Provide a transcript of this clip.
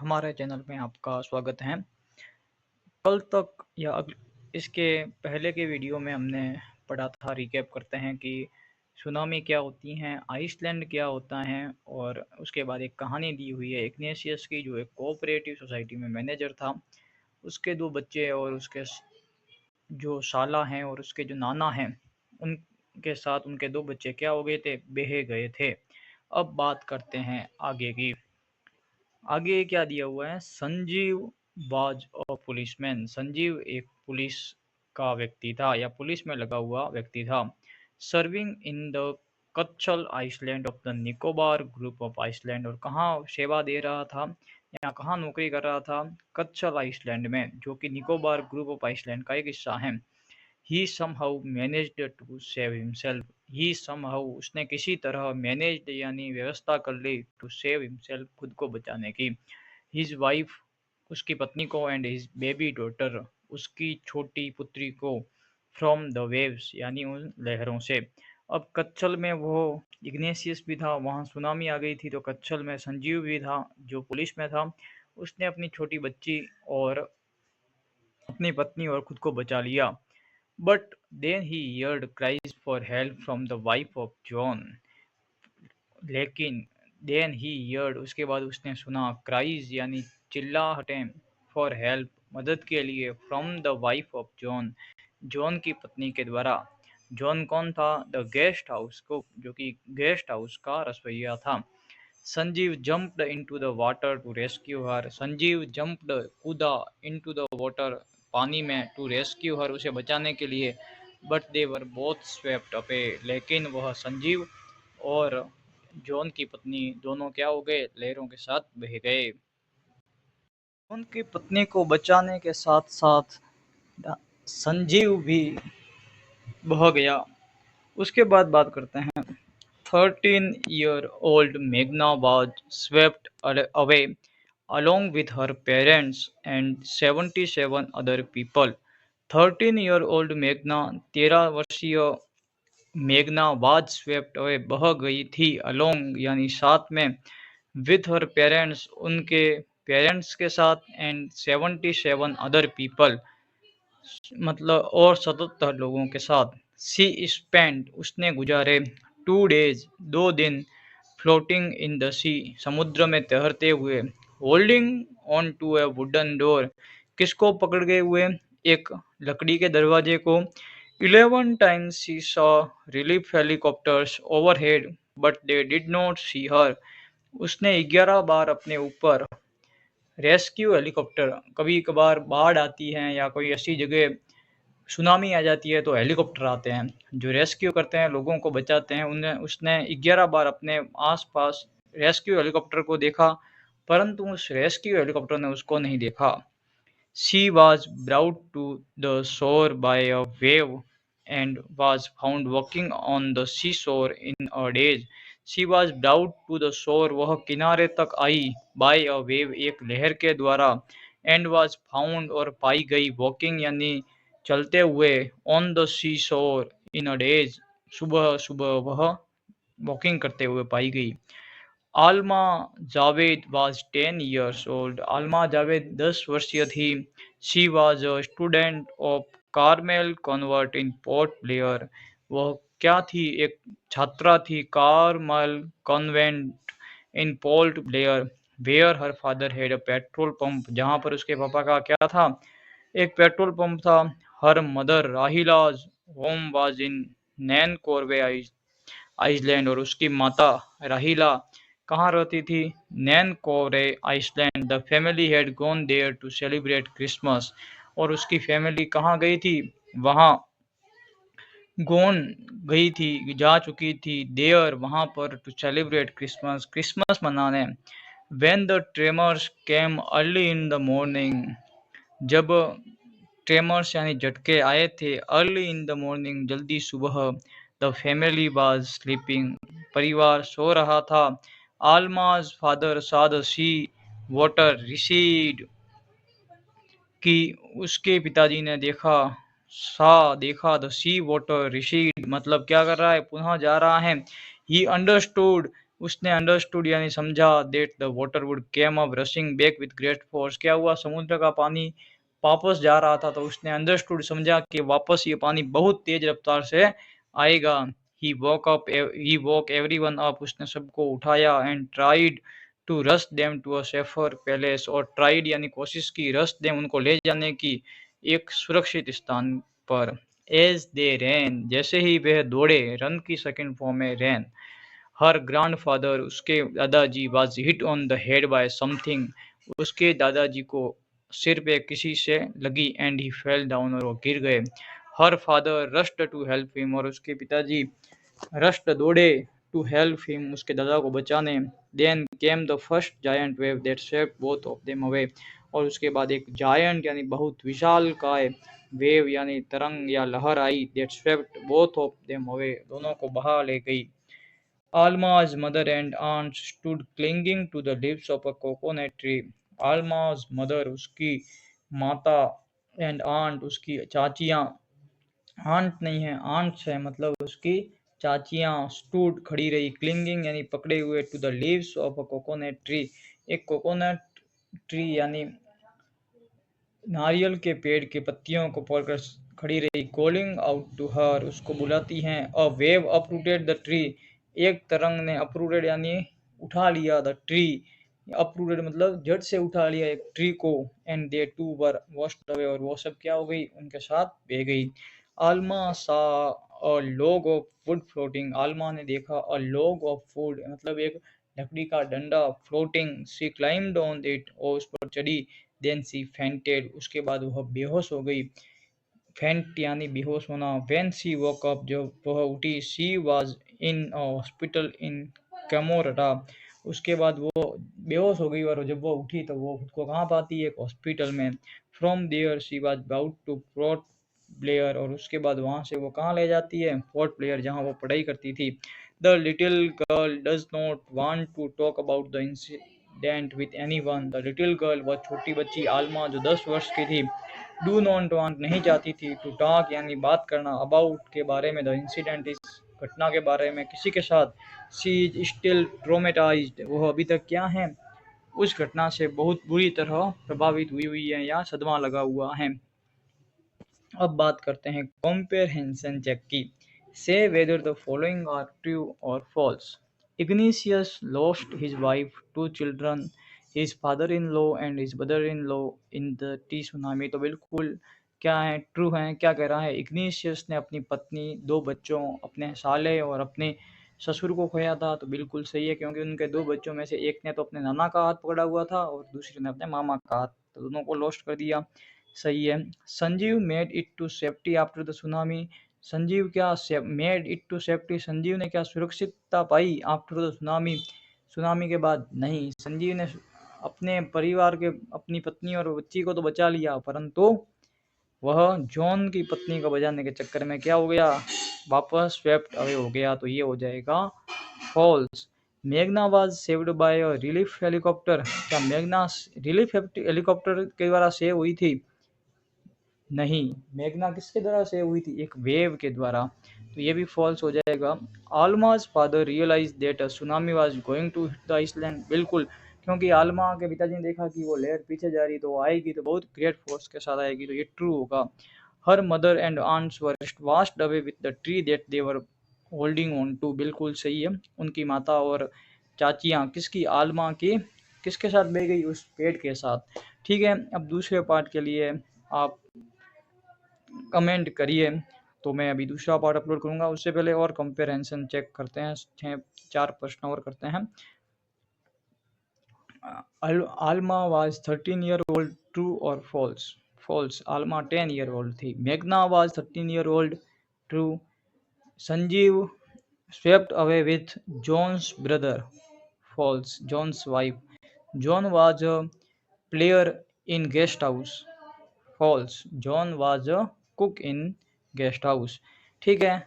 हमारे चैनल में आपका स्वागत है। कल तक या इसके पहले के वीडियो में हमने पढ़ा था, रिकैप करते हैं कि सुनामी क्या होती हैं, आइसलैंड क्या होता है, और उसके बाद एक कहानी दी हुई है इग्नेशियस की, जो एक कोऑपरेटिव सोसाइटी में मैनेजर था। उसके दो बच्चे और उसके जो साला हैं और उसके जो नाना हैं, उनके साथ उनके दो बच्चे क्या हो गए थे, बह गए थे। अब बात करते हैं आगे की। आगे क्या दिया हुआ है, Sanjeev was a policeman. Sanjeev एक पुलिस का व्यक्ति था या पुलिस में लगा हुआ व्यक्ति था। Serving in the Katchal island of the Nicobar group of island. और कहाँ सेवा दे रहा था या कहाँ नौकरी कर रहा था, कच्छल आइसलैंड में, जो कि निकोबार ग्रुप ऑफ आइसलैंड का एक हिस्सा है। He somehow managed to save himself. He somehow, उसने किसी तरह managed यानी व्यवस्था कर ली, to save himself, खुद को बचाने की। His wife, उसकी पत्नी को, and his baby daughter, उसकी छोटी पुत्री को, from the waves यानी उन लहरों से। अब कच्छल में वो इग्नेशियस भी था, वहाँ सुनामी आ गई थी, तो कच्छल में संजीव भी था जो पुलिस में था। उसने अपनी छोटी बच्ची और अपनी पत्नी और खुद को बचा लिया। But then he heard cries for help from the wife of John. लेकिन then he heard, उसके बाद उसने सुना, cries यानी चिल्लाहटें, for help, मदद के लिए, from the wife of John, John की पत्नी के द्वारा। जॉन कौन था? द गेस्ट हाउस को, जो कि गेस्ट हाउस का रसोइया था। Sanjeev jumped into the water to rescue her. Sanjeev jumped, कूदा, इनटू द वाटर, पानी में, टू रेस्क्यू हर, उसे बचाने के लिए। But they were both swept away, लेकिन वह संजीव और जॉन की पत्नी दोनों क्या हो गए, लहरों के साथ बह गए। जॉन की पत्नी को बचाने के साथ साथ संजीव भी बह गया। उसके बाद बात करते हैं। 13-year-old Meghna was swept away along with her parents and 77 other people. 13-year-old मेघना, 13 वर्षीय मेघना, वाज स्वेप्ट अवे, बह गई थी, अलोंग यानी साथ में, विथ हर पेरेंट्स, उनके पेरेंट्स के साथ, एंड 77 अदर पीपल, मतलब और 77 लोगों के साथ। सी स्पेंड, उसने गुजारे, 2 days, 2 दिन, फ्लोटिंग इन द सी, समुद्र में तैरते हुए, holding on to a wooden door, किसको पकड़े हुए, एक लकड़ी के दरवाजे को। 11 times she saw relief helicopters overhead but they did not see her. उसने 11 बार अपने ऊपर रेस्क्यू हेलीकॉप्टर, कभी कभार बाढ़ आती है या कोई ऐसी जगह सुनामी आ जाती है तो हेलीकॉप्टर आते हैं जो रेस्क्यू करते हैं, लोगों को बचाते हैं। उन्हें उसने 11 बार अपने आसपास रेस्क्यू हेलीकॉप्टर को देखा, परंतु उस रेस्क्यू हेलीकॉप्टर ने उसको नहीं देखा। She was brought to the shore by a wave and was found walking on the seashore in a daze. She was brought to the shore, वह किनारे तक आई, by a wave, एक लहर के द्वारा, and was found, और पाई गई, walking यानी चलते हुए, on the seashore in a daze, सुबह सुबह वह वॉकिंग करते हुए पाई गई। आलमा Javed was 10 years old. आलमा Javed 10 वर्षीय थी। She was a student of Carmel Convent in Port Blair. वह क्या थी? एक छात्रा थी Carmel Convent in Port Blair, where her father had a petrol pump, जहाँ पर उसके पापा का क्या था, एक पेट्रोल पंप था। Her mother Rahila's home was in नैन कोरवे आइसलैंड, और उसकी माता राहिला कहाँ रहती थी, Nancowry island. The family had gone there to celebrate Christmas, और उसकी फैमिली कहाँ गई थी, वहाँ गॉन गई थी, जा चुकी थी, देयर वहाँ पर, टू सेलिब्रेट क्रिसमस, क्रिसमस मनाने। When the tremors came early in the morning, जब ट्रेमर्स यानी झटके आए थे, अर्ली इन द मॉर्निंग, जल्दी सुबह, द फैमिली वाज स्लीपिंग, परिवार सो रहा था। आलमाज father saw the sea water recede, कि उसके पिताजी ने देखा, देखा, द सी वाटर रिसीड, मतलब क्या कर रहा है, पुनः जा रहा है। ही अंडरस्टूड, उसने अंडरस्टूड यानी समझा that the water would came up rushing back with great force. क्या हुआ, समुद्र का पानी वापस जा रहा था, तो उसने अंडरस्टूड समझा कि वापस ये पानी बहुत तेज रफ्तार से आएगा। ही वोक एवरीवन अप, उसने सबको उठाया and tried to rush them to a safer palace, और ट्राइड यानी कोशिश की, रश देम उनको ले जाने की एक सुरक्षित स्थान पर। एज दे रैन, जैसे ही वह दौड़े, रन की सेकंड फॉर्म है रैन। हर ग्रैंडफादर, उसके दादाजी, was hit on the head by something, उसके दादाजी को सिर पे किसी से लगी, एंड ही फेल डाउन, और वो गिर गए। Her father rushed to help him, और उसके पिताजी रश्ड दौड़े टू हेल्प हिम, उसके दादा को बचाने। Then came the first giant wave that swept both of them away, और उसके बाद एक जायंट यानी बहुत विशाल काय वेव यानी तरंग या लहर आई, that swept both of them away, दोनों को बहा ले गई। Alma's mother and aunt stood clinging to the leaves of a coconut tree. Alma's mother, उसकी माता, and aunt, उसकी चाचियाँ, आंट नहीं है, आंट्स है, मतलब उसकी चाचियाँ, स्टूड खड़ी रही, क्लिंगिंग यानी पकड़े हुए, to the leaves of a coconut tree, एक कोकोनट ट्री यानी नारियल के पेड़ की पत्तियों को पकड़कर खड़ी रही। कॉलिंग आउट टू हर, उसको बुलाती हैं। A wave uprooted the tree, एक तरंग ने अपरूटेड यानी उठा लिया, द ट्री, अपरूटेड मतलब जड़ से उठा लिया एक ट्री को। And they too were washed away, और वो सब क्या हो गई, उनके साथ बह गई। आलमा सा अ लॉग ऑफ वुड फ्लोटिंग, आलमा ने देखा अ लॉग ऑफ वुड मतलब एक लकड़ी का डंडा, floating, she climbed on it, और उस पर चढ़ी। देन सी फेंटेड, उसके बाद वह बेहोश हो गई। फेंट यानी बेहोश होना। व्हेन शी वोक अप, जब वह उठी, she was in a hospital in Kamorta, उसके बाद वो बेहोश हो गई, और जब वो उठी तो वो खुद को कहाँ पाती है, एक हॉस्पिटल में। From there she was brought to Port Blair, और उसके बाद वहाँ से वो कहाँ ले जाती है, पोर्ट ब्लेयर, जहाँ वो पढ़ाई करती थी। The little girl does not want to talk about the incident with anyone, the little girl, वह छोटी बच्ची आलमा जो 10 वर्ष की थी, डू नॉट वांट नहीं चाहती थी, टू टॉक यानी बात करना, अबाउट के बारे में, द इंसिडेंट इस घटना के बारे में किसी के साथ। शी इज स्टिल ट्रोमेटाइज्ड, वह अभी तक क्या है, उस घटना से बहुत बुरी तरह प्रभावित हुई हुई है या सदमा लगा हुआ है। अब बात करते हैं कॉम्प्रहेंशन चेक की। Say whether the following are true और false. Ignatius lost his wife, two children, his father in law and his brother in law in the टी सुनामी, तो बिल्कुल क्या है, ट्रू है। क्या कह रहा है, इग्निशियस ने अपनी पत्नी, दो बच्चों, अपने साले और अपने ससुर को खोया था, तो बिल्कुल सही है, क्योंकि उनके दो बच्चों में से एक ने तो अपने नाना का हाथ पकड़ा हुआ था और दूसरे ने अपने मामा का हाथ, तो दोनों को लॉस्ट कर दिया। सही है। Sanjeev made it to safety after the tsunami, Sanjeev क्या made it to safety, Sanjeev ने क्या सुरक्षितता पाई आफ्टर द सुनामी, सुनामी के बाद नहीं, संजीव ने अपने परिवार के, अपनी पत्नी और बच्ची को तो बचा लिया, परंतु वह जॉन की पत्नी को बचाने के चक्कर में क्या हो गया, वापस स्वेप्ट अवे हो गया, तो ये हो जाएगा फॉल्स। मेघना was saved by a relief helicopter, क्या मेघना रिलीफ हेलीकॉप्टर के द्वारा सेव हुई थी, नहीं, मेघना किसके द्वारा सेव हुई थी, एक वेव के द्वारा, तो ये भी फॉल्स हो जाएगा। Almas father realise that a tsunami was going to hit the island, बिल्कुल, क्योंकि आलमा के पिताजी ने देखा कि वो लहर पीछे जा रही, तो वो आएगी तो बहुत ग्रेट फोर्स के साथ आएगी, तो ये ट्रू होगा। Her mother and aunts were washed away with the tree that they were holding on to, बिल्कुल सही है, उनकी माता और चाचियाँ, किसकी, आलमा की, किसके साथ बह गई, उस पेड़ के साथ। ठीक है, अब दूसरे पार्ट के लिए आप कमेंट करिए, तो मैं अभी दूसरा पार्ट अपलोड करूंगा, उससे पहले और कंपेरिजन चेक करते हैं, 4 प्रश्न और करते हैं। Alma was 13 year old, true और false, false, Alma 10 year old थी। मेघना was 13 year old, true. Sanjeev swept away with John's brother, false, John's wife. John was a player in guest house, false, John was a cook in guest house. ठीक है,